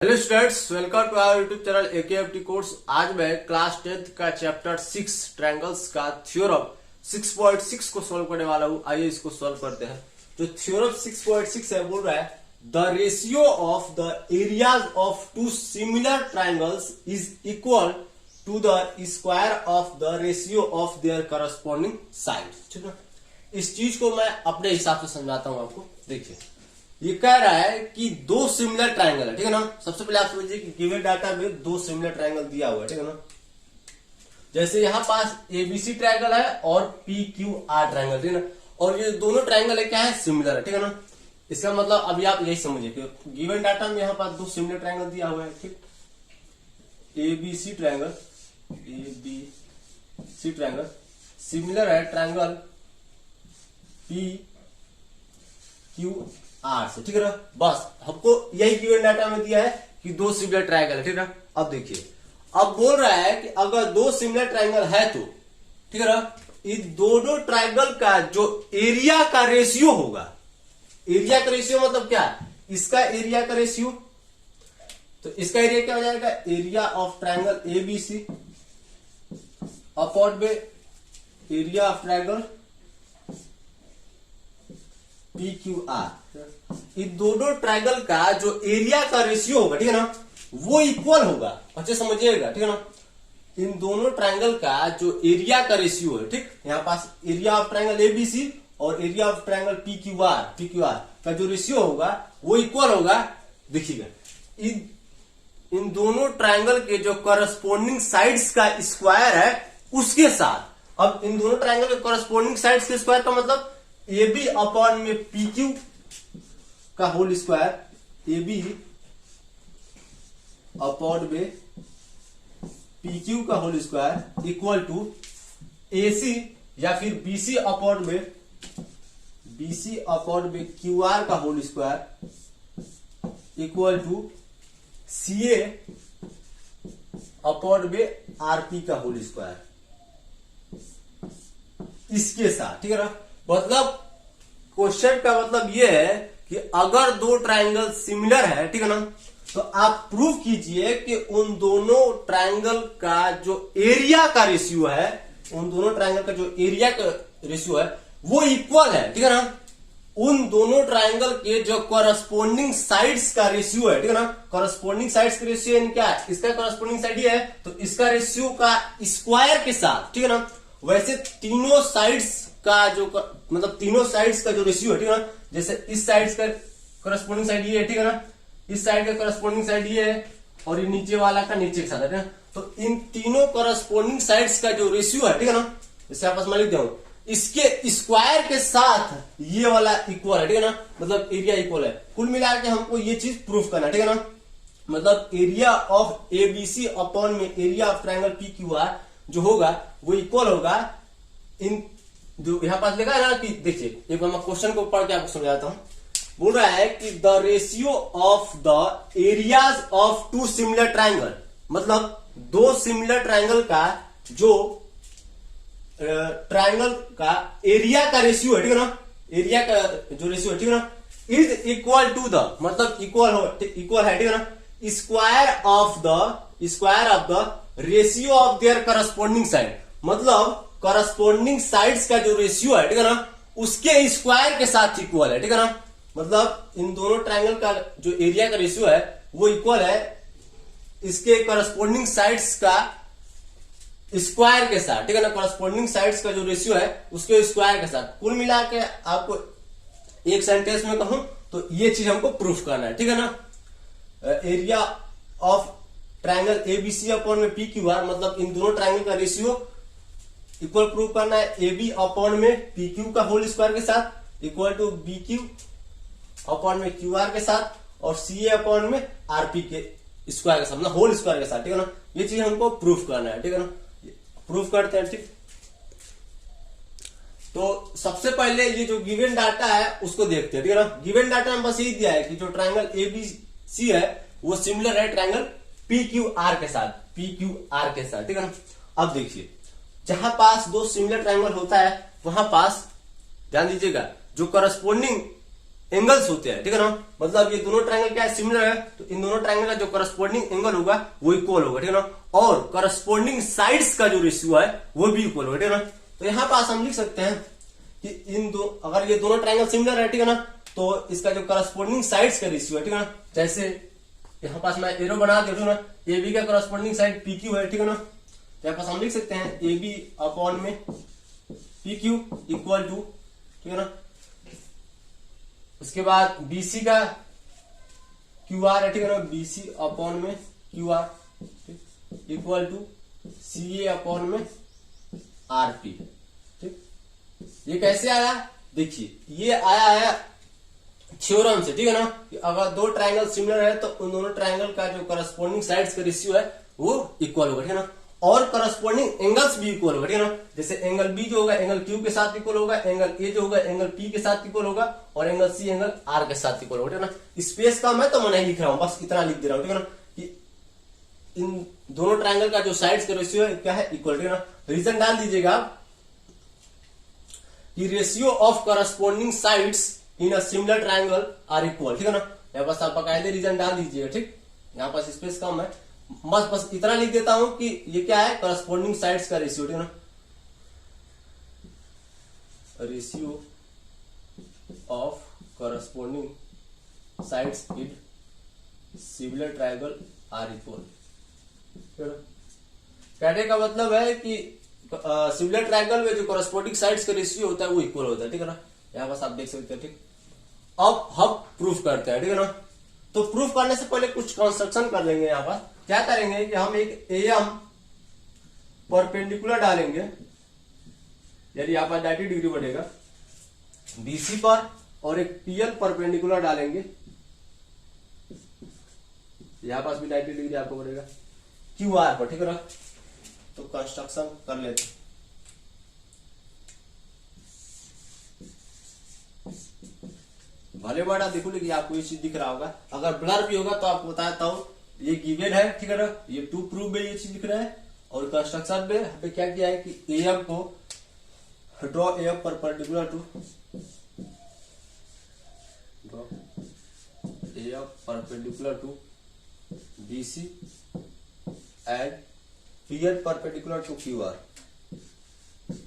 Hello students, welcome to our YouTube channel AKFT course. आज मैं class 10th का chapter 6 triangles का theorem 6.6 को सॉल्व करने वाला हूँ। आइए इसको सॉल्व करते हैं। जो थ्योरम 6.6 है बोल रहा है the ratio of the areas of two similar triangles is equal to the square of the ratio of their corresponding sides. ठीक है, इस चीज को मैं अपने हिसाब से समझाता हूँ आपको। देखिए, ये कह रहा है कि दो सिमिलर ट्रायंगल है। ठीक है ना। सबसे पहले आप समझिए कि गिवन डाटा में दो सिमिलर ट्रायंगल दिया हुआ है। ठीक है ना। जैसे यहां पास एबीसी ट्रायंगल है और पी क्यू आर ट्रायंगल। ठीक है ना। और ये दोनों ट्रायंगल है क्या है, सिमिलर है। ठीक है ना। इसका मतलब अभी आप यही समझिए कि गिवन डाटा में यहां पास दो सिमिलर ट्रायंगल दिया हुआ है। ठीक, एबीसी ट्रायंगल सिमिलर है ट्रायंगल पी क्यू आर से। ठीक है ना। बस हमको यही गिवन डाटा में दिया है कि दो सिमिलर ट्रायंगल है। ठीक है ना। अब देखिए, अब बोल रहा है कि अगर दो सिमिलर ट्रायंगल है तो ठीक है ना, इन दोनों ट्रायंगल का जो एरिया का रेशियो होगा, एरिया का रेशियो मतलब क्या, इसका एरिया का रेशियो, तो इसका एरिया क्या हो जाएगा, area of triangle ABC upon में area of triangle P Q R. इन दोनों ट्रायंगल का जो एरिया का रेशियो होगा, ठीक है ना, वो इक्वल होगा। अच्छे समझिएगा। ठीक है ना। इन दोनों ट्रायंगल का जो एरिया का रेशियो है, ठीक, यहां पास एरिया ऑफ ट्रायंगल एबीसी और area of triangle P Q R का जो रेशियो होगा वो इक्वल होगा। देखिएगा, इन दोनों ट्रायंगल के जो करस्पॉन्डिंग साइड्स का स्क्वायर है उसके साथ। अब इन दोनों ट्रायंगल के करस्पॉन्डिंग साइड्स के स्क्वायर का मतलब ए बी अपॉन में पी क्यू का whole square, A B upon में पी क्यू का whole square equal to A C या फिर बीसी अपॉन में क्यू आर का whole square equal to C A upon में आरपी का होल स्क्वायर इसके साथ। ठीक है ना। मतलब क्वेश्चन का मतलब यह है कि अगर दो ट्रायंगल सिमिलर है, ठीक है ना, तो आप प्रूव कीजिए कि उन दोनों ट्रायंगल का जो एरिया का रेशियो है, उन दोनों ट्रायंगल का जो एरिया का रेशियो है वो इक्वल है। ठीक है ना। उन दोनों ट्रायंगल के जो करस्पॉन्डिंग साइड्स का रेशियो है, ठीक है ना, करस्पॉन्डिंग साइड्स का रेशियो यानी क्या है, इसका करस्पॉन्डिंग साइड ये है तो इसका रेशियो का स्क्वायर के साथ। ठीक है ना। वैसे तीनों साइड्स का जो मतलब तीनों साइड्स का जो रेशियो है, ठीक है ना, जैसे इस साइड का करस्पॉन्डिंग साइड ये है, ठीक है ना, इस साइड का करस्पॉन्डिंग साइड ये है और ये नीचे वाला का नीचे के साथ है ना। तो इन तीनों करस्पॉन्डिंग साइड्स का जो रेशियो है, ठीक है ना, जैसे आपस में लिख दूं, इसके स्क्वायर के साथ ये वाला इक्वल है। ठीक है ना। मतलब एरिया इक्वल है। कुल मिलाकर हमको ये चीज प्रूफ करना है। ठीक है ना। मतलब एरिया ऑफ एबीसी अपॉन में area of triangle P Q are जो होगा वो इक्वल होगा इन जो यहां पास लिखा है ना, कि देखिए एक बार मैं क्वेश्चन को पढ़ के आपको समझाता हूं। बोल रहा है कि the ratio of the areas of two similar triangle, मतलब दो सिमिलर ट्रायंगल का जो ट्रायंगल का एरिया का रेशियो है, ठीक है ना, एरिया का जो रेशियो है, ठीक है ना, इज इक्वल टू द, मतलब इक्वल है, ठीक है ना, square of the ratio of their corresponding side, मतलब करस्पॉन्डिंग साइड्स का जो रेशियो है, ठीक है ना, उसके स्क्वायर के साथ इक्वल है। ठीक है ना। मतलब इन दोनों ट्रायंगल का जो एरिया का रेशियो है वो इक्वल है इसके करस्पॉन्डिंग साइड्स का स्क्वायर के साथ। ठीक है ना। करस्पॉन्डिंग साइड्स का जो रेशियो है उसके स्क्वायर के साथ। कुल मिला के आपको एक सेंटेंस में कहूं तो ये चीज हमको प्रूफ करना है। ठीक है ना। Area of triangle ABC upon में पी क्यू आर, मतलब इन दोनों ट्रायंगल का रेशियो इक्वल प्रूव करना है ए बी अपॉन में पी क्यू का होल स्क्वायर के साथ equal to B Q upon में क्यू आर के साथ और सी ए अपॉन में आरपी के स्क्वायर के साथ, मतलब होल स्क्वायर के साथ। ठीक है ना। ये चीज हमको प्रूफ करना है। ठीक है ना। प्रूफ करते हैं। ठीक, तो सबसे पहले ये जो गिवन डाटा है उसको देखते हैं। ठीक है ना। गिवन डाटा में बस यही दिया है कि जो ट्रायंगल एबीसी है वो सिमिलर है ट्रायंगल पी क्यू आर के साथ, ठीक है ना। अब देखिए, जहां पास दो सिमिलर ट्रायंगल होता है वहां पास ध्यान दीजिएगा जो करस्पॉन्डिंग एंगल्स होते हैं, ठीक है ना। मतलब ये दोनों ट्रायंगल क्या है, सिमिलर है, तो इन दोनों ट्रायंगल का जो करस्पॉन्डिंग एंगल होगा वो इक्वल होगा, ठीक है ना। और करस्पॉन्डिंग साइड्स का जो रेशियो है वो भी इक्वल होगा, ठीक है ना। तो यहां पास हम लिख सकते हैं कि इन दो, अगर ये दोनों ट्रायंगल सिमिलर है, ठीक है ना, तो इसका जो करस्पॉन्डिंग साइड्स का रेशियो है, ठीक है ना, जैसे यहां पास मैं एरो बना दे रहा हूं ना, ए बी का करस्पॉन्डिंग साइड पी क्यू है, ठीक है ना। तो यहां पास हम लिख सकते हैं ए बी अपॉन में पी क्यू इक्वल टू, ठीक है ना। उसके बाद बीसी का क्यू आर है, ठीक है ना, बीसी अपॉन में Q R equal to C A upon में आर पी, ठीक। ये कैसे आया, देखिए ये आया है थ्योरम से, ठीक है ना, कि अगर दो ट्रायंगल सिमिलर है तो उन दोनों ट्रायंगल का जो करस्पॉन्डिंग साइड्स का रेशियो है वो इक्वल होगा, ठीक है ना। और करस्पॉन्डिंग एंगल्स भी इक्वल होगा, ठीक है ना। जैसे एंगल बी जो होगा एंगल क्यू के साथ इक्वल होगा, एंगल ए जो होगा एंगल पी के साथ इक्वल होगा, और एंगल सी एंगल आर के साथ इक्वल होगा, ठीक है ना। स्पेस कम है तो मैं नहीं लिख रहा हूं, बस इतना लिख दे रहा हूं, ठीक है ना, कि इन दोनों ट्रायंगल का जो साइड्स का रेशियो है क्या है, इक्वल, ठीक है ना। रीजन डाल दीजिएगा आप कि ratio of corresponding sides in a similar triangle are equal, ठीक है ना। यहाँ पास आप बकायदे रीजन डाल दीजिएगा, ठीक। यहाँ पास स्पेस कम है, बस इतना लिख देता हूं कि ये क्या है, करस्पॉन्डिंग साइड्स का रेशियो, ठीक है ना। Ratio of corresponding sides in similar triangle are equal, कहने का मतलब है कि सिमिलर ट्रायंगल में जो करस्पॉन्डिंग साइड्स का रेशियो होता है वो इक्वल होता है, ठीक है ना। यहाँ पास आप देख सकते हैं, ठीक। अब हम प्रूफ करते हैं, ठीक है ना। तो प्रूफ करने से पहले कुछ कंस्ट्रक्शन कर लेंगे। यहाँ पर क्या करेंगे कि हम एक एम परपेंडिकुलर डालेंगे, यदि यहाँ पर 90 डिग्री बढ़ेगा बीसी पर, और एक पीएल परपेंडिकुलर डालेंगे, यहां पास भी 90 डिग्री आपको बढ़ेगा क्यू आर पर, ठीक है ना। तो कंस्ट्रक्शन कर लेते हैं। भले बड़ा देखो, लेकिन आपको ये चीज दिख रहा होगा, अगर ब्लर भी होगा तो आपको बताता हूं, ये गिवन है, ठीक है ना। ये टू प्रूफ में ये चीज दिख रहा है, और कंस्ट्रक्शन में हमें क्या किया है कि एम को draw M perpendicular to M perpendicular to BC and PR perpendicular to QR,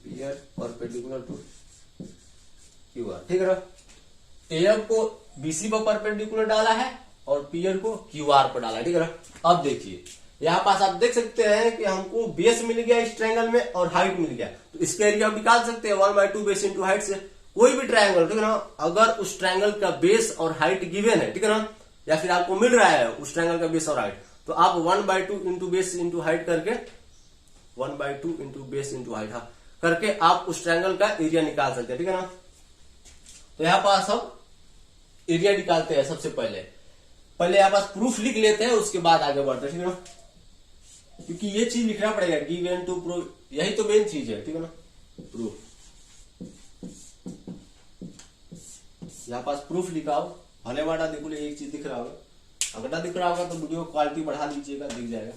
PR perpendicular to QR, ठीक है ना। AM को BC पर परपेंडिकुलर डाला है और PR को QR पर डाला है, ठीक है ना। अब देखिए यहाँ पास आप देख सकते हैं कि हमको बेस मिल गया इस ट्रायंगल में और हाइट मिल गया, तो इसका एरिया हम निकाल सकते हैं 1/2 बेस इंटू हाइट से। कोई भी ट्रायंगल, ठीक है ना, अगर उस ट्रायंगल का बेस और हाइट गिवन है, ठीक है ना, या फिर आपको मिल रहा है उस ट्रायंगल का बेस और हाइट, तो आप 1/2 इंटू बेस इंटू हाइट करके 1/2 इंटू बेस इंटू हाइट करके आप उस ट्रायंगल का एरिया निकाल सकते हैं, ठीक है ना। तो यहां पास हम एरिया निकालते हैं। सबसे पहले यहां पास प्रूफ लिख लेते हैं, उसके बाद आगे बढ़ते हैं, ठीक है ना, क्योंकि ये चीज लिखना पड़ेगा, गिवन टू प्रूफ, यही तो मेन चीज है, ठीक है ना। प्रूफ, यहां पास प्रूफ लिखाओ, भले वाला देखो, एक चीज दिख रहा होगा, अगर ना दिख रहा होगा तो वीडियो क्वालिटी बढ़ा लीजिएगा, दिख जाएगा।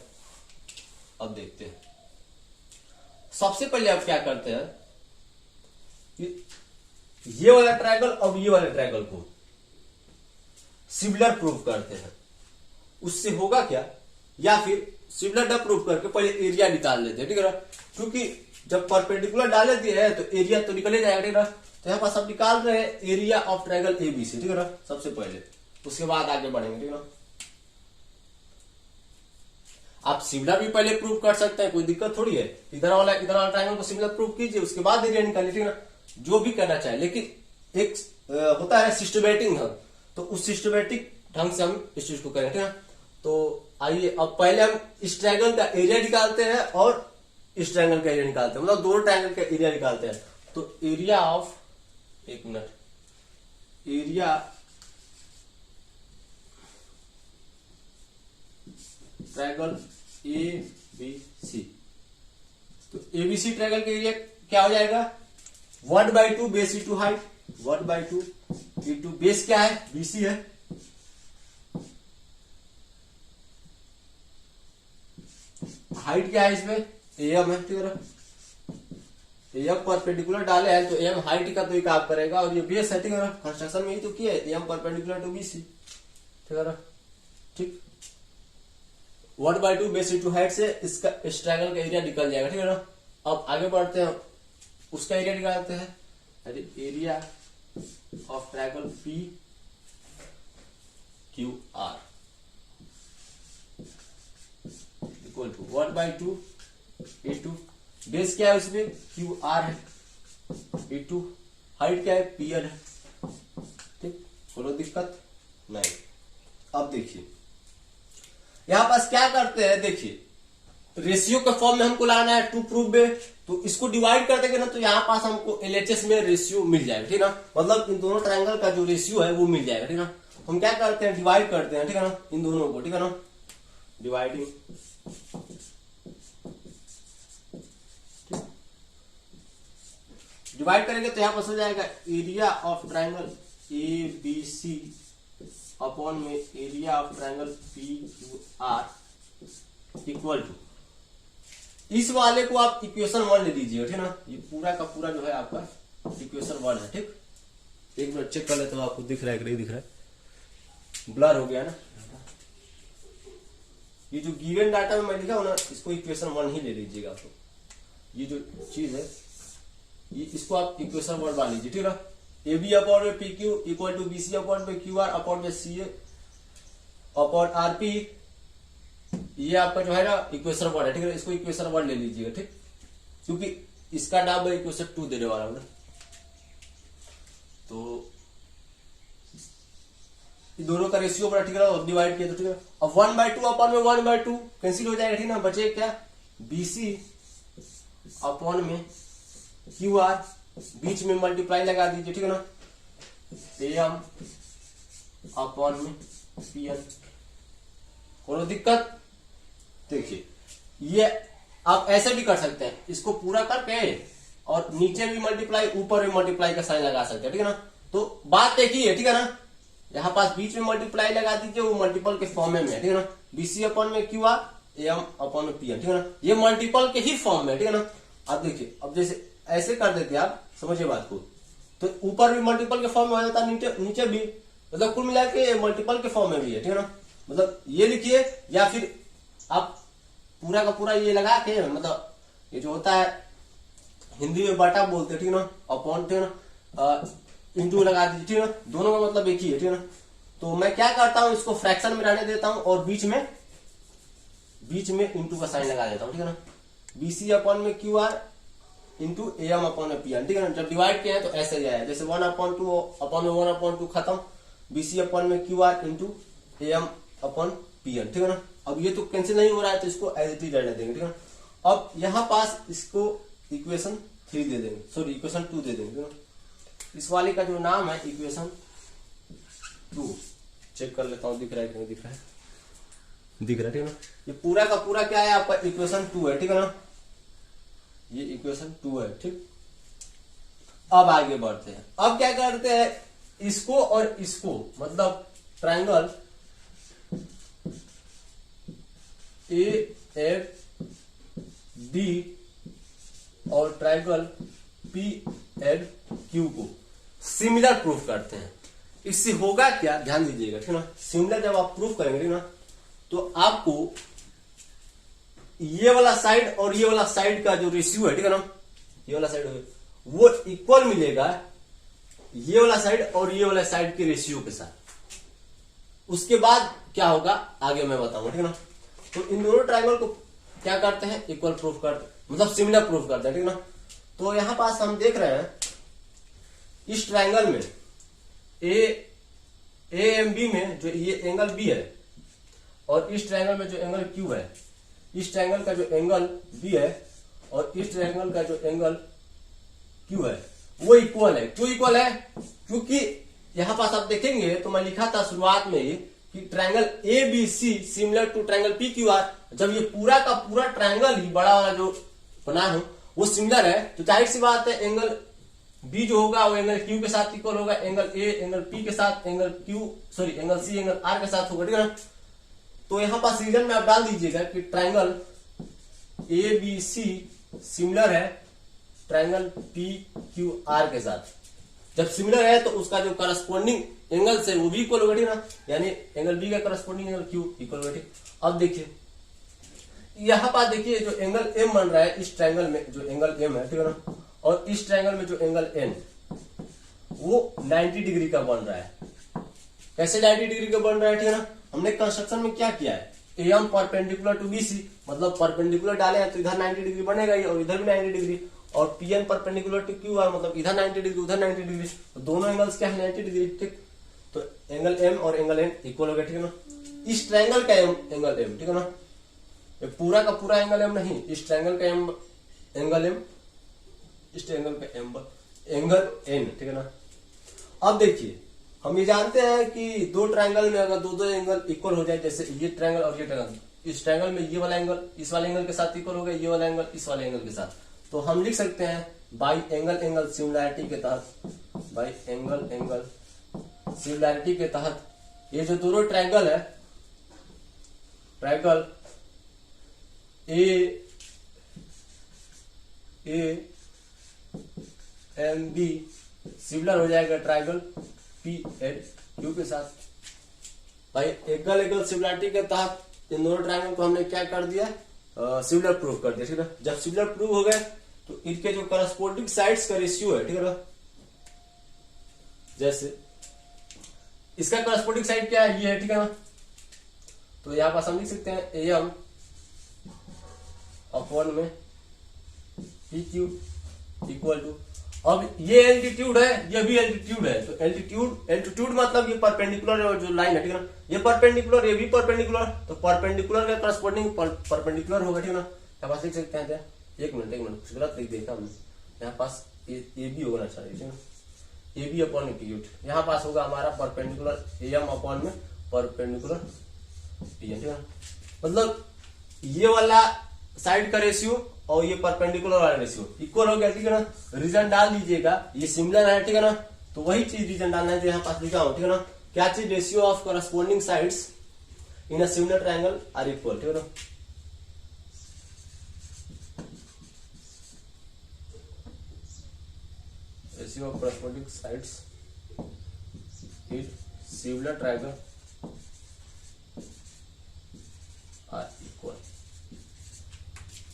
अब देखते हैं, सबसे पहले आप क्या करते हैं, ये वाला ट्रायंगल और ये वाले ट्रायंगल को सिमिलर प्रूफ करते हैं। उससे होगा क्या, या फिर सिमिलर न प्रूफ करके पहले एरिया निकाल लेते हैं, ठीक है ना, क्योंकि जब परपेंडिकुलर डाल देते हैं तो एरिया तो निकल ही जाएगा, ठीक है ना। तो यहाँ पास हम निकाल रहे हैं एरिया ऑफ ट्रायंगल एबीसी, ठीक है ना, सबसे पहले, उसके बाद आगे बढ़ेंगे, ठीक है ना। आप सिमिलर भी पहले प्रूफ कर सकते हैं, कोई दिक्कत थोड़ी है। इधर वाला ट्रायंगल को सिमिलर प्रूफ कीजिए, उसके बाद एरिया निकालिए, ठीक है ना, जो भी करना चाहे। लेकिन एक होता है सिस्टमेटिक ढंग, तो उस सिस्टमेटिक ढंग से हम इस चीज को करें, ठीक है ना। तो आइए अब पहले हम इस ट्रायंगल का एरिया निकालते हैं और इस ट्रायंगल का एरिया निकालते हैं, मतलब दोनों ट्रायंगल का एरिया निकालते हैं। तो एरिया ऑफ, एक मिनट, एरिया ट्रायंगल ABC, तो ABC ट्रायंगल का एरिया क्या हो जाएगा, 1/2 base into height, 1/2 into base क्या है, BC है, हाइट क्या है इसमें AM है, ठीक है ना। एम परपेंडिकुलर डाले हैं तो एम हाइट का तो ये काम करेगा और ये बेस है, ठीक है ना। कंस्ट्रक्शन में ही तो किया है, एम परपेंडिकुलर टू बीसी, ठीक है ना। ठीक 1/2 बेस इंटू हाइट से इसका इस ट्रायंगल का एरिया निकल जाएगा, ठीक है ना। अब आगे बढ़ते हैं, उसका एरिया निकालते हैं। Area of triangle P Q R equal to 1/2 into base क्या है उसमें क्यू आर है, इंटू हाइट क्या है पी एल है, ठीक, कोई दिक्कत नहीं। अब देखिए यहां पास क्या करते हैं, देखिए रेशियो के फॉर्म में हमको लाना है टू प्रूफ में, तो इसको डिवाइड कर देंगे ना तो यहाँ पास हमको एलएचएस में रेशियो मिल जाएगा, ठीक है ना। मतलब इन दोनों ट्रायंगल का जो रेशियो है वो मिल जाएगा, ठीक है ना। हम क्या करते हैं, डिवाइड करते हैं, ठीक है ना, इन दोनों को, ठीक है ना। डिवाइडिंग डिवाइड करेंगे तो यहाँ पास हो जाएगा area of triangle A B C upon में area of triangle P Q R equal to, इस वाले को आप इक्वेशन 1 ले लीजिएगा, ठीक है ना। ये पूरा का पूरा जो है आपका इक्वेशन 1 है, ठीक। एक मिनट चेक कर लेते हो, आपको दिख रहा है कि नहीं दिख रहा है, ब्लर हो गया ना। ये जो गिवन डाटा में मैं लिखा हूं ना, इसको इक्वेशन 1 ही ले लीजिएगा आपको। ये जो चीज है ये इसको आप इक्वेशन 1 मान लीजिए, ठीक है ना। ए बी अपॉन में P Q equal to B C upon में क्यू आर अपॉन में C A upon R P, ये आपका जो है ना इक्वेशन 1 है, ठीक है। इसको इक्वेशन 1 ले लीजिएगा, ठीक, क्योंकि इसका नाम मैं इक्वेशन 2 देने वाला हूं ना। तो दोनों का रेशियो बड़ा, ठीक है, डिवाइड किया तो ठीक है। अब 1/2 अपॉन में 1/2 कैंसिल हो जाएगा, ठीक है ना। बचे क्या, बीसी अपॉन में क्यू आर, बीच में मल्टीप्लाई लगा दीजिए, ठीक है ना। एम अपॉन में पी एन, कोई दिक्कत। देखिए ये आप ऐसे भी कर सकते हैं, इसको पूरा करके और नीचे भी मल्टीप्लाई ऊपर भी मल्टीप्लाई का साइन लगा सकते हैं, ठीक है ना। तो बात एक ही है, ठीक है ना। यहाँ पास बीच में मल्टीप्लाई लगा दीजिए, वो मल्टीपल के फॉर्म में है, ठीक है ना। बीसी अपॉन में क्यू आर एम अपॉन में पी एन, ठीक है ना। ये मल्टीपल के ही फॉर्म में है, ठीक है ना। अब देखिए, अब जैसे ऐसे कर देते आप, समझिए बात को, तो ऊपर भी मल्टीपल के फॉर्म में हो जाता है, नीचे भी, मतलब कुल मिला के मल्टीपल के फॉर्म में भी है, ठीक है ना। मतलब ये लिखिए या फिर आप पूरा का पूरा ये लगा के, मतलब ये जो होता है हिंदी में बटा बोलते हैं, ठीक है ना, अपॉन, ठीक है ना, इंटू लगा दीजिए, ठीक है ना। दोनों का मतलब एक ही है, ठीक है ना। तो मैं क्या करता हूं, इसको फ्रैक्शन में रहने देता हूं और बीच में इंटू का साइन लगा देता हूं, ठीक है ना। बीसी अपॉन में Q R into M upon में पी एन, ठीक है ना। जब डिवाइड किया है तो ऐसे जाए, जैसे 1/2 अपॉन में 1/2 खत्म, बीसी अपॉन में Q R into M upon P N, ठीक है ना। अब ये तो कैंसिल नहीं हो रहा है तो इसको एज इट इज रहने देंगे, ठीक है ना। अब यहां पास इसको इक्वेशन 3 दे देंगे, सॉरी इक्वेशन 2 दे देंगे, ठीक है ना। इस वाले का जो नाम है इक्वेशन 2, चेक कर लेता हूं दिख रहा है कि नहीं दिख रहा है, दिख रहा है, ठीक है ना। ये पूरा का पूरा क्या है आपका इक्वेशन 2 है, ठीक है ना। ये इक्वेशन 2 है, ठीक। अब आगे बढ़ते हैं, अब क्या करते हैं, इसको और इसको, मतलब ट्रायंगल ए एफ डी और ट्रायंगल पी एल क्यू को सिमिलर प्रूफ करते हैं। इससे होगा क्या, ध्यान दीजिएगा, ठीक है ना। सिमिलर जब आप प्रूफ करेंगे, ठीक है ना, तो आपको ये वाला साइड और ये वाला साइड का जो रेशियो है, ठीक है ना, ये वाला साइड वो इक्वल मिलेगा ये वाला साइड और ये वाला साइड के रेशियो के साथ। उसके बाद क्या होगा आगे मैं बताऊंगा, ठीक है ना। तो इन दोनों ट्रायंगल को क्या करते हैं, इक्वल प्रूफ करते, मतलब सिमिलर प्रूफ करते हैं, ठीक है ना। तो यहां पास हम देख रहे हैं इस ट्रायंगल में ए एम बी में जो ये एंगल बी है और इस ट्रायंगल में जो एंगल क्यू है, इस ट्रायंगल का जो एंगल बी है और इस ट्रायंगल का जो एंगल क्यू है वो इक्वल है। क्यों इक्वल है, क्योंकि यहां पास आप देखेंगे तो मैं लिखा था शुरुआत में ही कि triangle A B C similar to triangle P Q R. जब ये पूरा का पूरा ट्रायंगल ही बड़ा वाला जो बना हूं वो सिमिलर है, तो जाहिर सी बात है एंगल बी जो होगा वो एंगल क्यू के साथ इक्वल होगा, एंगल ए एंगल पी के साथ, एंगल सी एंगल आर के साथ होगा, ठीक है ना। तो यहां पास रीजन में आप डाल दीजिएगा कि triangle A B C similar है ट्रायंगल पी क्यू आर के साथ। जब सिमिलर है तो उसका जो करस्पॉन्डिंग एंगल से वो भी इक्वल होगा, ठीक ना, यानी एंगल बी का करस्पॉन्डिंग एंगल क्यू इक्वल होगा, ठीक। अब देखिए यहां पर देखिए जो एंगल एम बन रहा है इस ट्रायंगल में, जो एंगल एम है, ठीक है ना, और इस ट्रायंगल में जो एंगल एन वो 90 डिग्री का बन रहा है। कैसे 90 डिग्री का बन रहा है, ठीक है ना, हमने कंस्ट्रक्शन में क्या किया है, एम परपेंडिकुलर टू बीसी, मतलब परपेंडिकुलर डाले हैं तो इधर 90 डिग्री बनेगा ही और इधर भी 90 डिग्री, और PN perpendicular to Q R, मतलब इधर 90 डिग्री उधर 90 डिग्री, तो दोनों एंगल्स क्या है 90 डिग्री, ठीक। तो एंगल एम और एंगल एन इक्वल हो गया, ठीक है ना। इस ट्रायंगल का एंगल एम, ठीक है ना, ये पूरा का पूरा एंगल एम नहीं, इस ट्रायंगल का एंगल एम, इस ट्रायंगल का एंगल एन, ठीक है ना। अब देखिए हम ये जानते हैं कि दो ट्रायंगल में अगर दो एंगल इक्वल हो जाए, जैसे ये ट्रायंगल और ये ट्रायंगल, इस ट्रायंगल में ये वाला एंगल इस वाले एंगल के साथ इक्वल हो गया, ये वाला एंगल इस वाले एंगल के साथ, तो हम लिख सकते हैं बाई एंगल सिमिलैरिटी के तहत, बाई एंगल सिमिलैरिटी के तहत ये जो दोनों ट्रायंगल है, triangle A M B similar हो जाएगा ट्रायंगल पी एंड क्यू के साथ। भाई एंगल सिमिलरिटी के तहत इन दोनों ट्रायंगल को हमने क्या कर दिया, सिमिलर प्रूव कर दिया, ठीक है। जब सिमिलर प्रूव हो गए तो इनके जो करस्पॉन्डिंग साइड्स का रेशियो है, ठीक है, जैसे इसका करस्पॉन्डिंग साइड क्या है, ये है, ठीक है ना, तो यहां पास हम लिख सकते हैं एम अपॉन में पी क्यू इक्वल टू, अब ये एल्टीट्यूड है ये भी एल्टीट्यूड है, तो एल्टीट्यूड मतलब ये परपेंडिकुलर जो लाइन है, ठीक है ना, ये परपेंडिकुलर ये भी परपेंडिकुलर, तो परपेंडिकुलर का करस्पॉन्डिंग परपेंडिकुलर होगा, ठीक है ना। यहाँ पास लिख सकते हैं, एक मिनट कुछ गलत लिख देखा हमने, यहाँ पास ए बी होना चाहिए, ठीक है, ए बी अपॉन में पी, यहाँ पास होगा हमारा परपेंडिकुलर एम अपॉन में परपेंडिकुलर पी, ठीक है, मतलब ये वाला साइड का रेशियो और ये परपेंडिकुलर वाला रेशियो इक्वल हो गया, ठीक है ना। रीजन डाल दीजिएगा, ये सिमिलर है, ठीक है ना, तो वही चीज रीजन डालना है जो यहाँ पास लिखा हो, ठीक है ना। क्या चीज, ratio of corresponding sides in a similar triangle are equal, ठीक है ना। Ratio of corresponding sides in similar triangle are equal,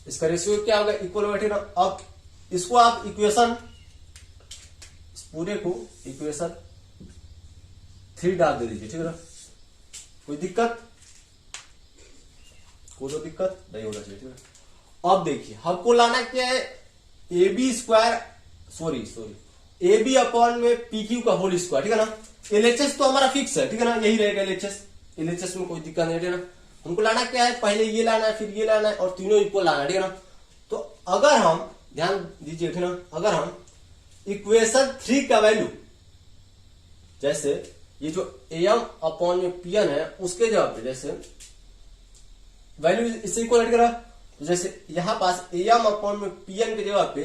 इसका रेशियो क्या होगा, इक्वल होगा, ठीक है ना। अब इसको आप इक्वेशन, इस पूरे को इक्वेशन 3 डाल दे दीजिए, ठीक है ना। कोई दिक्कत नहीं होना चाहिए, ठीक है। अब देखिए हमको लाना क्या है, A B square A B upon में पी क्यू का होल स्क्वायर, ठीक है ना। एलएचएस तो हमारा फिक्स है, ठीक है ना, यही रहेगा एलएचएस में कोई दिक्कत नहीं, ठीक है ना। हमको लाना क्या है, पहले ये लाना है फिर ये लाना है और तीनों इक्वल लाना है, ठीक है ना। तो अगर हम ध्यान दीजिए, ठीक है ना, अगर हम इक्वेशन 3 का वैल्यू, जैसे ये जो एम अपॉन में पीएन है उसके जगह पे जैसे वैल्यू इससे इक्वल करा, तो जैसे यहां पास एम अपॉन में पीएन के जगह पे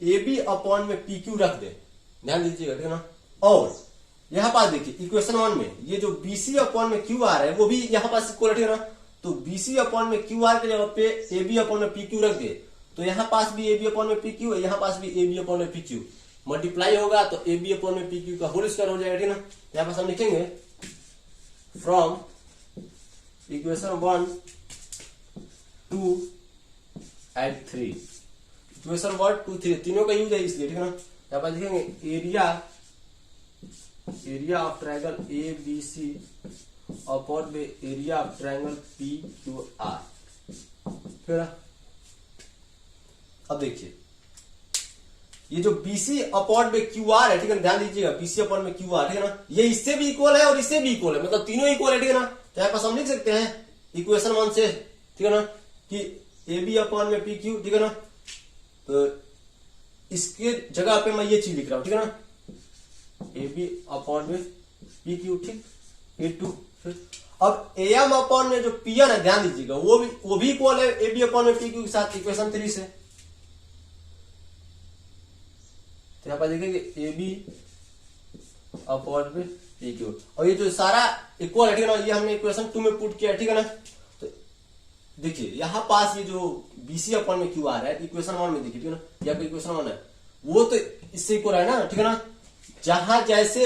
ए बी अपॉन में पी क्यू रख दे, ध्यान दीजिएगा, ठीक है ना। और यहां पास देखिए इक्वेशन 1 में ये जो बीसी अपॉन में क्यू आर है वो भी यहां पास इक्वल, ठीक है ना, तो बीसी अपॉन में क्यू आर के जगह पे ए बी अपॉन में पी क्यू रख दे, तो यहां पास भी ए बी अपॉन में पी क्यू है, यहां पास भी ए बी अपॉन में पी क्यू, मल्टीप्लाई होगा तो ए बी अपॉन में पी क्यू का होल स्क्वायर हो जाएगा, ठीक है ना। यहां पास हम लिखेंगे फ्रॉम इक्वेशन 1, 2 एंड 3, इक्वेशन 1, 2, 3 तीनों का यूज है इसलिए, ठीक है ना। यहां पास लिखेंगे area of triangle A B C upon में area of triangle P Q R, ठीक है ना। अब देखिए ये जो बीसी अपॉन में क्यू आर है, ठीक है, ध्यान दीजिएगा, बीसी अपॉन में क्यू आर, ठीक है ना, ये इससे भी इक्वल है और इससे भी इक्वल है, मतलब तीनों इक्वल है, ठीक है ना। तो यहां पास हम लिख सकते हैं इक्वेशन 1 से, ठीक है ना, कि ए बी अपॉन में पी क्यू, ठीक है ना, तो इसके जगह पे मैं ये चीज लिख रहा हूं, ठीक है ना, ए बी अपॉन में पी क्यू, ठीक, इनटू अब ए एम अपॉन में जो पीएन है, ध्यान दीजिएगा, वो भी इक्वल है ए बी अपॉन में पी क्यू के साथ इक्वेशन 3 से। तो यहां पर देखेंगे ए बी अपॉन में पी क्यू, और ये जो सारा इक्वल है, ठीक है ना, ये हमने इक्वेशन 2 में पुट किया, ठीक है ना। तो देखिए यहाँ पास ये जो BC अपॉन में क्यू आ रहा है इक्वेशन 1 में, देखिए ठीक है ना, यहाँ पे इक्वेशन 1 है, वो तो इससे इक्वल है ना, ठीक है ना। जहां जैसे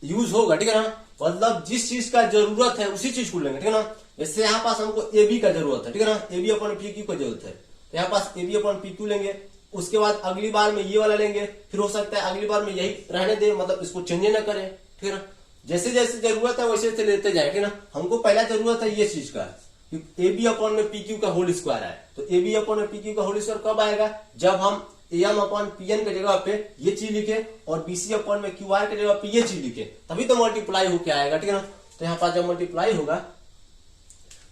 यूज होगा, ठीक है ना, मतलब जिस चीज का जरूरत है उसी चीज को लेंगे, ठीक है ना। जैसे यहाँ पास हमको AB का जरूरत है, ठीक है ना, AB अपॉन PQ का जरूरत है, तो यहाँ पास AB अपॉन PQ लेंगे। उसके बाद अगली बार में ये वाला लेंगे, फिर हो सकता है अगली बार में यही रहने दे, मतलब इसको चेंज ना करें, ठीक है ना। जैसे जैसे जरूरत है वैसे वैसे लेते जाए, ठीक है ना। हमको पहला जरूरत है ये चीज का, AB अपॉन में PQ का होल स्क्वायर है, तो AB अपॉन में PQ का होल स्क्वायर कब आएगा, जब हम AM अपॉन PN के जगह पे ये चीज लिखे और BC अपॉन में QR के जगह पे ये चीज लिखे, तभी तो मल्टीप्लाई होके आएगा, ठीक है ना। तो यहाँ पास जब मल्टीप्लाई होगा,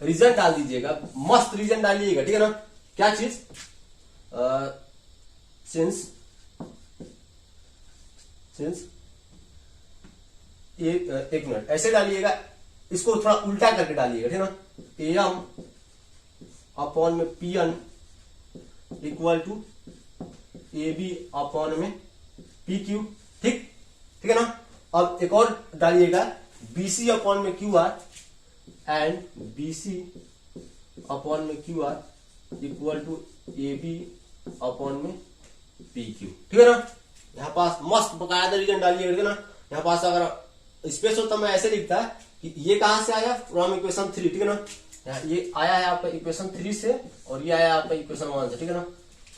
रीजन डाल दीजिएगा, मस्त रीजन डालिएगा, ठीक है ना। क्या चीज, सिंस एक मिनट ऐसे डालिएगा, इसको थोड़ा उल्टा करके डालिएगा, ठीक है ना। AM अपॉन में PN equal to AB upon में PQ, ठीक ठीक है ना। अब एक और डालिएगा, BC अपॉन में QR एंड BC अपॉन में QR equal to AB upon में PQ, ठीक है ना। यहाँ पास मस्त बकायदा रीजन डालिएगा, ठीक है ना। यहाँ पास अगर स्पेस होता मैं ऐसे लिखता कि ये कहां से आया, फ्रॉम इक्वेशन 3, ठीक है ना। ये आया है आपका इक्वेशन 3 से और ये आया आपका इक्वेशन 1 से, ठीक है ना।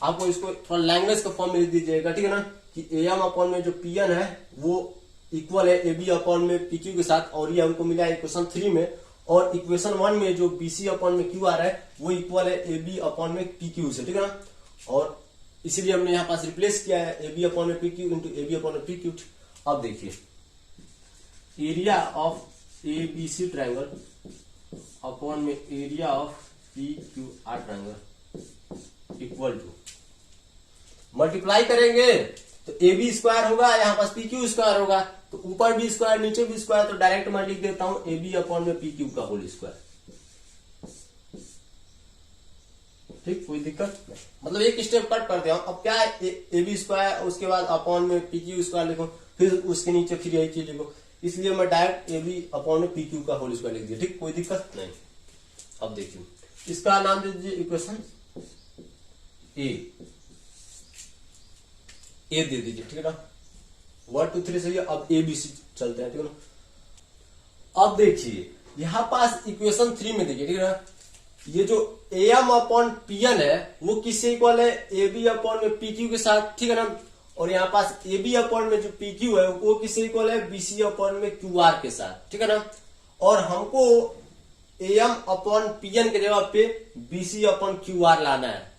आपको इसको थोड़ा लैंग्वेज का फॉर्म में लिख दीजिएगा, ठीक है ना, कि AM अपॉन में जो PN है वो इक्वल है AB अपॉन में PQ के साथ, और ये हमको मिला है इक्वेशन 3 में, और इक्वेशन 1 में जो BC अपॉन में Q आ रहा है वो इक्वल है AB अपॉन में PQ से, ठीक है ना। और इसीलिए हमने यहाँ पास रिप्लेस किया है AB अपॉन में PQ इंटू AB अपॉन में PQ। अब देखिए area of ABC triangle upon में area of PQR triangle equal to, multiply करेंगे तो AB स्क्वायर होगा, यहाँ पास PQ स्क्वायर होगा, तो ऊपर भी स्क्वायर नीचे भी स्क्वायर, तो डायरेक्ट मैं लिख देता हूं AB अपॉन में PQ का होल स्क्वायर, ठीक, कोई दिक्कत नहीं। मतलब एक स्टेप कट करते हैं। अब क्या है, AB स्क्वायर उसके बाद अपॉन में PQ स्क्वायर लिखो, फिर उसके नीचे फिर यही चीज लिखो, इसलिए मैं डायरेक्ट AB अपॉन में PQ का होल स्क्वायर लिख दिया, ठीक, कोई दिक्कत नहीं। अब देखिए इसका नाम दे दीजिए इक्वेशन ए दे दीजिए, ठीक है ना। 1 2 3 सही है। अब ABC चलते हैं, ठीक है ना। अब देखिए यहां पास इक्वेशन 3 में देखिए, ठीक है ना, ये जो AM अपॉन PN है वो किससे इक्वल है, AB अपॉन में PQ के साथ, ठीक है ना। और यहाँ पास AB अपॉन में जो PQ है वो किससे इक्वल है, BC अपॉन में QR के साथ, ठीक है ना। और हमको AM अपॉन PN के जगह पे BC अपॉन QR लाना है,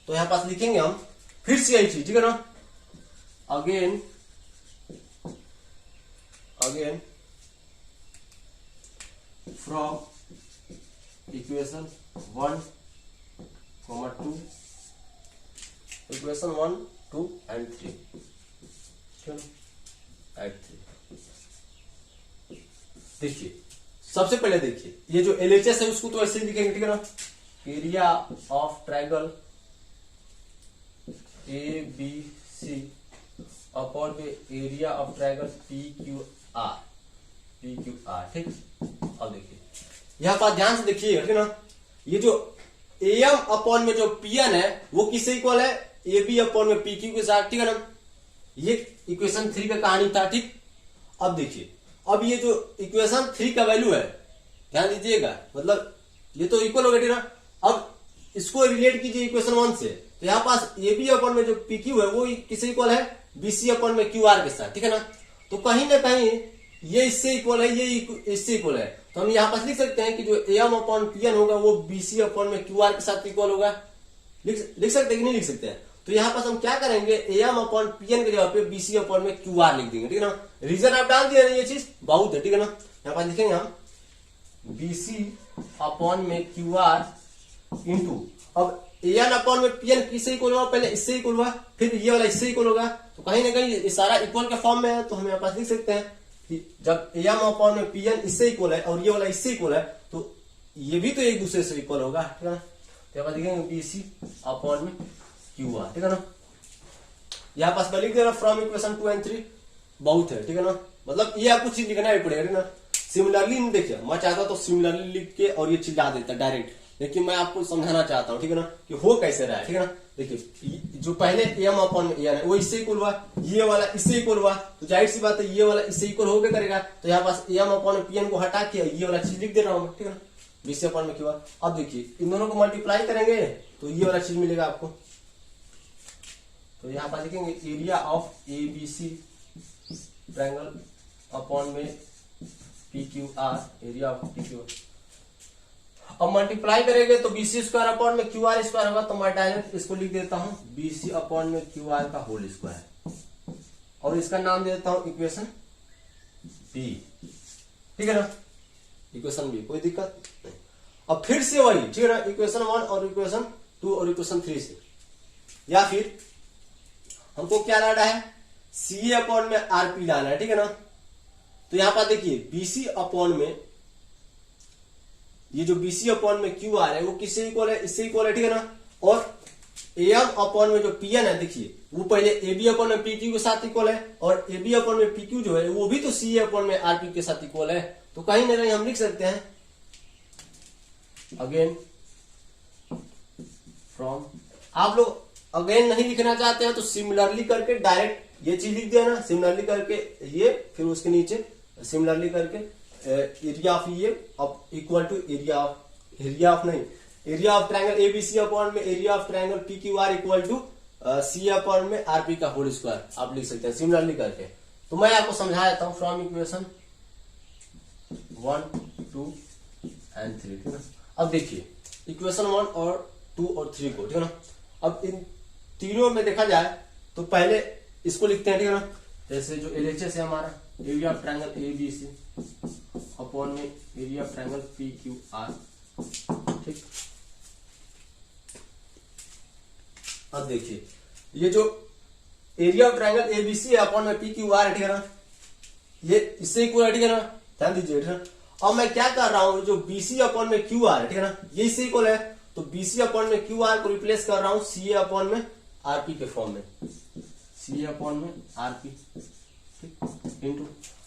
तो यहाँ पास लिखेंगे हम फिर से यही चीज, ठीक है ना। Again from equation 1, 2, equation 1, 2 and 3, देखिए सबसे पहले देखिए ये जो LHS है उसको तो ऐसे ही लिखेंगे, ठीक है ना। Area of triangle ABC upon में एरिया ऑफ ट्रायंगल PQR, ठीक। अब देखिए यहाँ पर ध्यान से देखिए, ठीक है ना, ये जो AM अपॉन में जो PN है वो किससे इक्वल है, AB अपॉन में PQ के साथ, ठीक है ना। ये इक्वेशन 3 का कहानी था, ठीक। अब देखिए अब ये जो इक्वेशन 3 का वैल्यू है ध्यान दीजिएगा, मतलब ये तो इक्वल हो गया, ठीक है ना। अब इसको रिलेट कीजिए इक्वेशन 1 से, तो यहाँ पास AB अपॉन में जो PQ है वो किससे इक्वल है, BC अपॉन में QR के साथ, ठीक है ना। तो कहीं ना कहीं ये इससे इक्वल है, ये इससे इक्वल है, तो हम यहाँ पास लिख सकते हैं कि जो AM अपॉन PN होगा वो BC अपॉन में QR के साथ इक्वल होगा, लिख सकते हैं कि नहीं लिख सकते हैं। तो यहाँ पास हम क्या करेंगे, AM अपॉन PN के जगह पे BC अपॉन में QR लिख देंगे, ठीक है ना। रीजन आप डाल दिए, ये चीज बहुत है, ठीक है ना। यहाँ पास लिखेंगे हम BC अपॉन में QR इंटू, अब AN अपॉन में PN किससे इक्वल होगा, पहले इससे इक्वल हुआ, फिर ये वाला इससे इक्वल होगा, तो कहीं ना कहीं ये सारा इक्वल के फॉर्म में है, तो हम यहाँ पास लिख सकते हैं कि जब AM अपॉन में PN इससे इक्वल है और ये वाला इससे इक्वल है, तो ये भी तो एक दूसरे से इक्वल होगा, ठीक है ना। तो यहाँ पास लिखेंगे BC अपॉन में QR, ठीक है ना। यहाँ पास मैं लिख दे रहा फ्रॉम इक्वेशन 2 एंड 3, बहुत है, ठीक है ना। मतलब ये आपको चीज लिखना ही पड़ेगा, ठीक है ना। सिमिलरली देखिए मैं चाहता तो सिमिलरली लिख के और ये चीज ला देता डायरेक्ट, लेकिन मैं आपको समझाना चाहता हूँ, ठीक है ना, कि हो कैसे रहा है, ठीक है ना। देखिए जो पहले एम अपॉन में एन है वो इससे इक्वल हुआ, ये वाला इससे इक्वल हुआ, तो जाहिर सी बात है ये वाला इससे इक्वल होगे करेगा। तो यहाँ पास एम अपॉन में पीएन को हटा के ये वाला चीज लिख दे रहा हूँ, ठीक है ना, बीसी अपॉन में क्यू आर। अब देखिए इन दोनों को मल्टीप्लाई करेंगे तो ये वाला चीज मिलेगा आपको। तो यहाँ पर लिखेंगे area of ABC triangle upon में P Q R, area of P Q R. अब मल्टीप्लाई करेंगे तो बीसी स्क्वायर अपॉन में क्यू आर स्क्वायर होगा, तो मैं डायरेक्ट इसको लिख देता हूं बीसी अपॉन में क्यू आर का होल स्क्वायर, और इसका नाम दे देता हूं इक्वेशन बी, ठीक है ना, इक्वेशन बी, कोई दिक्कत नहीं। अब फिर से वही, ठीक है ना, इक्वेशन 1 और इक्वेशन 2 और इक्वेशन 3 से, या फिर हमको क्या लाना है, सी अपॉन में आरपी लाना है, ठीक है ना। तो यहां पर देखिए बीसी अपॉन में, ये जो बीसी अपॉन में क्यू आर है वो किससे इक्वल है, इससे इक्वल है, ठीक है ना। और एम अपॉन में जो पीएन है देखिए वो पहले ए बी अपॉन में पीक्यू के साथ इक्वल है, और ए बी अपॉन में पीक्यू जो है वो भी तो सी अपॉन में आरपी के साथ इक्वल है। तो कहीं ना कहीं हम लिख सकते हैं अगेन फ्रॉम, आप लोग अगेन नहीं लिखना चाहते हैं तो सिमिलरली करके डायरेक्ट ये चीज लिख दिया ना, सिमिलरली करके ये, फिर उसके नीचे सिमिलरली करके एरिया ऑफ ये equal to area of triangle ABC upon में area of triangle P Q R equal to C upon में आरपी का होल स्क्वायर आप लिख सकते हैं सिमिलरली करके। तो मैं आपको समझा देता हूं फ्रॉम इक्वेशन 1, 2 एंड 3, ठीक है ना। अब देखिए इक्वेशन 1 और 2 और 3 को, ठीक है ना। अब इन तीनों में देखा जाए तो पहले इसको लिखते हैं, ठीक है ना, जैसे जो एलएचएस है हमारा area of triangle ABC upon में area of triangle P Q R, ठीक। अब देखिए ये जो area of triangle ABC upon में पी क्यू आर है, ठीक है ना, ये इससे इक्वल है, ठीक है ना, ध्यान दीजिए, ठीक है। अब मैं क्या कर रहा हूं, जो बीसी अपॉन में क्यू आर है, ठीक है ना, ये इससे इक्वल है, तो बीसी अपॉन में क्यू आर को रिप्लेस कर रहा हूं सी ए अपॉन में आरपी के फॉर्म में, सी अपॉन में आरपी, ठीक, इंटू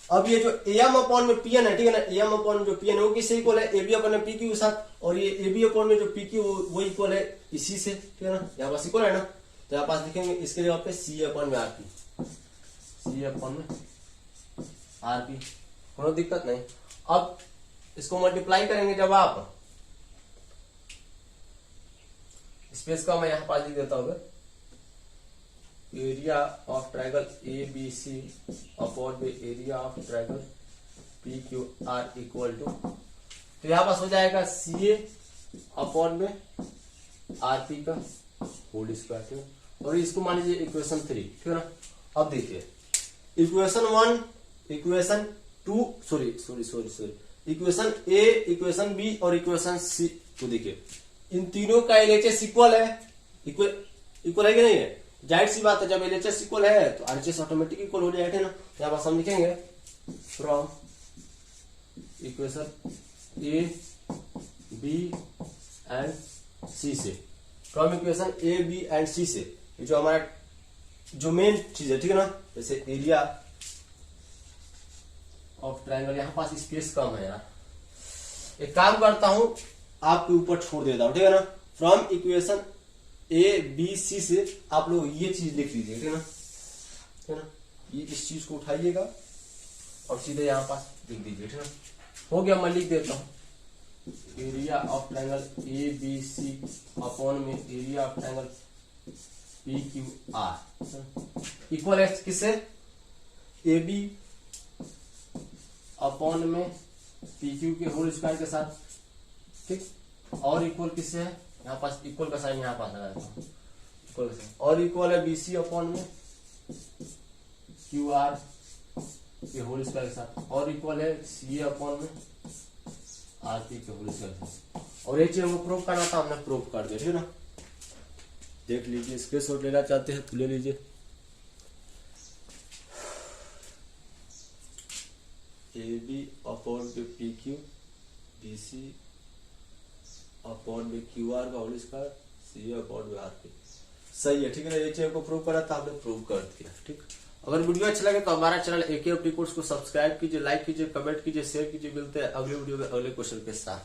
अब ये जो एम अपॉन में पीएन है, ठीक है ना, एम अपॉन में जो पीएन है वो किससे इक्वल है, एबी अपॉन में पीक्यू के साथ, और ये एबी अपॉन में जो पीक्यू वो इक्वल है इसी से, ठीक है ना, यहाँ पास इक्वल है ना। तो यहाँ पास लिखेंगे इसके जगह पे सी अपॉन में आरपी, सी अपॉन में आरपी, कोई दिक्कत नहीं। अब इसको मल्टीप्लाई करेंगे जब आप, स्पेस का मैं यहाँ पास लिख देता हूँ, area of triangle A B C upon में area of triangle P Q R equal to, तो यहां पास हो जाएगा सी ए अपॉन में आरपी का होल स्क्वायर, ठीक है। और इसको मान लीजिए इक्वेशन 3, ठीक है ना। अब देखिए इक्वेशन 1, इक्वेशन 2, सॉरी इक्वेशन ए, इक्वेशन बी और इक्वेशन सी को देखिए, इन तीनों का एलएचएस इक्वल है, इक्वल है कि नहीं है, जाहिर सी बात है जब एलएचएस इक्वल है तो आरएचएस ऑटोमेटिक इक्वल हो जाएगा ना। यहाँ पास हम लिखेंगे from equation A B and C से, from equation A B and C से, ये जो हमारा जो मेन चीज है, ठीक है ना, जैसे एरिया ऑफ ट्रायंगल, यहाँ पास स्पेस कम है यार, एक काम करता हूं आपके ऊपर छोड़ देता हूं, ठीक है ना। From equation A B C से आप लोग ये चीज लिख लीजिए, ठीक है ना, ये इस चीज को उठाइएगा और सीधे यहाँ पास लिख दीजिए, ठीक है ना। हो गया, मैं लिख देता हूं area of triangle A B C upon में area of triangle P Q R equal है किससे, ए बी अपॉन में पी क्यू के होल स्क्वायर के साथ, ठीक, और इक्वल किससे है, यहाँ पास इक्वल का साइन यहाँ पास लगा देता हूँ, इक्वल का साइन, और इक्वल है बीसी अपॉन में क्यू आर के होल स्क्वायर के साथ, और इक्वल है सी अपॉन में आरपी के होल स्क्वायर के साथ। और ये चीज हमको प्रूव करना था, हमने प्रूव कर दिया, ठीक है ना। देख लीजिए, स्क्रीनशॉट लेना चाहते हैं तो ले लीजिए। ए बी अपॉन में P Q, B C upon में क्यू आर का होल स्क्वायर, सी अपॉन में आरपी, सही है, ठीक है ना। ये चीज को प्रूव करा था, हमने प्रूव कर दिया, ठीक। अगर वीडियो अच्छा लगे तो हमारा चैनल एके ऑप्टिक्स को सब्सक्राइब कीजिए, लाइक कीजिए, कमेंट कीजिए, शेयर कीजिए। मिलते हैं अगले वीडियो में अगले क्वेश्चन के साथ।